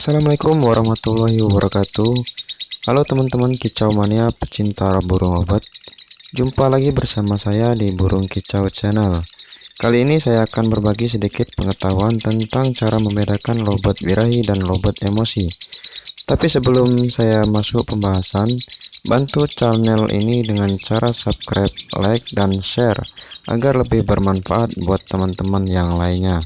Assalamualaikum warahmatullahi wabarakatuh. Halo teman-teman kicau mania pecinta burung obat. Jumpa lagi bersama saya di Burung Kicau Channel. Kali ini saya akan berbagi sedikit pengetahuan tentang cara membedakan lobet birahi dan lobet emosi. Tapi sebelum saya masuk pembahasan, bantu channel ini dengan cara subscribe, like, dan share agar lebih bermanfaat buat teman-teman yang lainnya.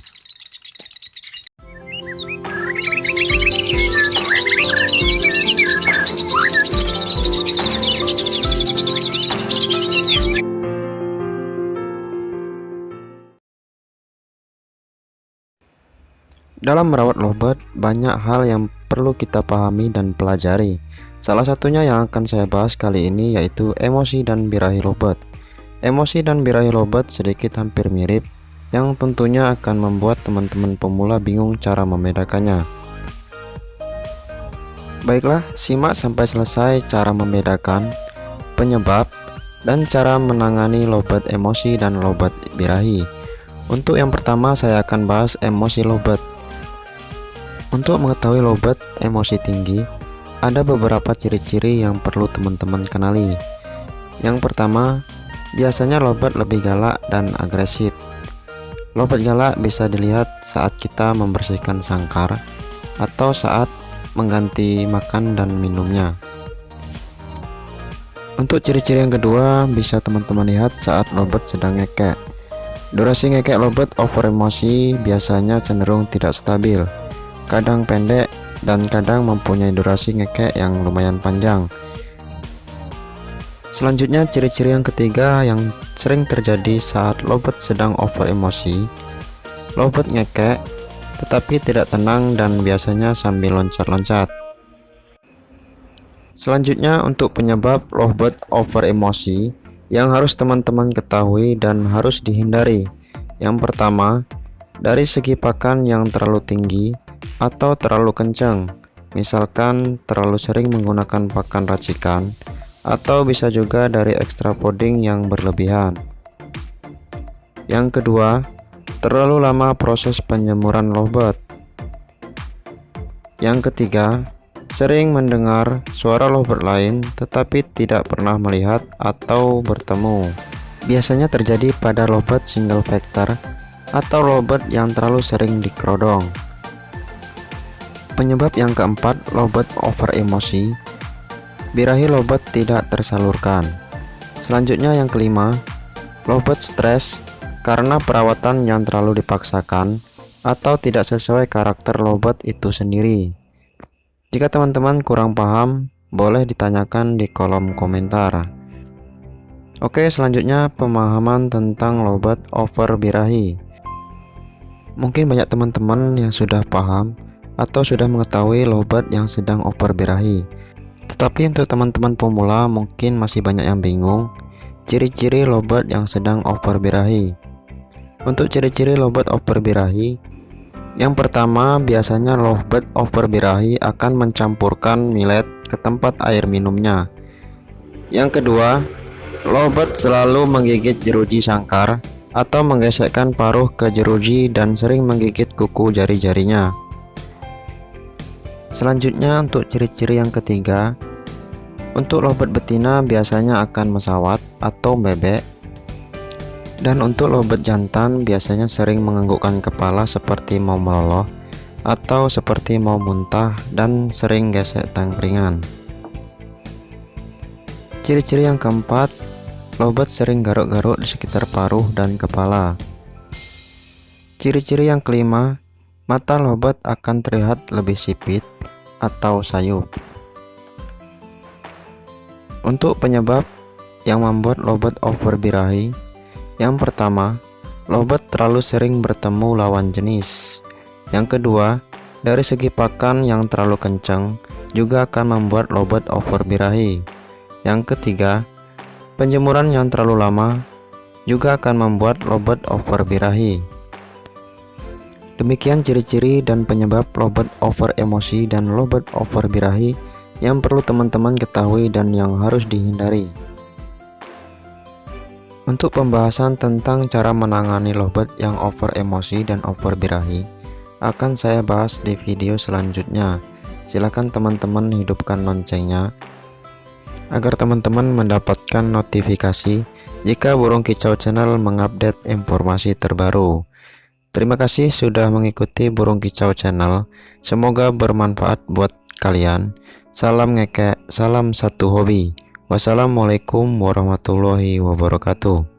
Dalam merawat lobet, banyak hal yang perlu kita pahami dan pelajari. Salah satunya yang akan saya bahas kali ini yaitu emosi dan birahi lobet. Emosi dan birahi lobet sedikit hampir mirip, yang tentunya akan membuat teman-teman pemula bingung cara membedakannya. Baiklah, simak sampai selesai cara membedakan, penyebab, dan cara menangani lobet emosi dan lobet birahi. Untuk yang pertama, saya akan bahas emosi lobet. Untuk mengetahui lobet emosi tinggi, ada beberapa ciri-ciri yang perlu teman-teman kenali. Yang pertama, biasanya lobet lebih galak dan agresif. Lobet galak bisa dilihat saat kita membersihkan sangkar atau saat mengganti makan dan minumnya. Untuk ciri-ciri yang kedua, bisa teman-teman lihat saat lobet sedang ngekek. Durasi ngekek lobet over emosi biasanya cenderung tidak stabil, kadang pendek dan kadang mempunyai durasi ngekek yang lumayan panjang. Selanjutnya, ciri-ciri yang ketiga yang sering terjadi saat lobet sedang over emosi. Lobet ngekek tetapi tidak tenang dan biasanya sambil loncat-loncat. Selanjutnya, untuk penyebab lobet over emosi yang harus teman-teman ketahui dan harus dihindari. Yang pertama, dari segi pakan yang terlalu tinggi atau terlalu kencang, misalkan terlalu sering menggunakan pakan racikan, atau bisa juga dari extra fooding yang berlebihan. Yang kedua, terlalu lama proses penjemuran lobet. Yang ketiga, sering mendengar suara lobet lain tetapi tidak pernah melihat atau bertemu. Biasanya terjadi pada lobet single factor atau lobet yang terlalu sering dikerodong. Penyebab yang keempat, lobet over emosi. Birahi lobet tidak tersalurkan. Selanjutnya yang kelima, lobet stres karena perawatan yang terlalu dipaksakan atau tidak sesuai karakter lobet itu sendiri. Jika teman-teman kurang paham, boleh ditanyakan di kolom komentar. Oke, selanjutnya pemahaman tentang lobet over birahi. Mungkin banyak teman-teman yang sudah paham atau sudah mengetahui lobet yang sedang over birahi. Tetapi untuk teman-teman pemula mungkin masih banyak yang bingung ciri-ciri lobet yang sedang over birahi. Untuk ciri-ciri lobet over birahi, yang pertama, biasanya lobet over birahi akan mencampurkan millet ke tempat air minumnya. Yang kedua, lobet selalu menggigit jeruji sangkar atau menggesekkan paruh ke jeruji dan sering menggigit kuku jari-jarinya. Selanjutnya, untuk ciri-ciri yang ketiga, untuk lobet betina biasanya akan mesawat atau bebek, dan untuk lobet jantan biasanya sering menganggukkan kepala seperti mau meloloh atau seperti mau muntah dan sering gesek tangkringan. Ciri-ciri yang keempat, lobet sering garuk-garuk di sekitar paruh dan kepala. Ciri-ciri yang kelima, mata lobet akan terlihat lebih sipit atau sayup. Untuk penyebab yang membuat lobet over birahi, yang pertama, lobet terlalu sering bertemu lawan jenis. Yang kedua, dari segi pakan yang terlalu kencang juga akan membuat lobet over birahi. Yang ketiga, penjemuran yang terlalu lama juga akan membuat lobet over birahi. Demikian ciri-ciri dan penyebab lobet over emosi dan lobet over birahi yang perlu teman-teman ketahui dan yang harus dihindari. Untuk pembahasan tentang cara menangani lobet yang over emosi dan over birahi akan saya bahas di video selanjutnya. Silakan teman-teman hidupkan loncengnya agar teman-teman mendapatkan notifikasi jika Burung Kicau Channel mengupdate informasi terbaru. Terima kasih sudah mengikuti Burung Kicau Channel. Semoga bermanfaat buat kalian. Salam ngekek, salam satu hobi. Wassalamualaikum warahmatullahi wabarakatuh.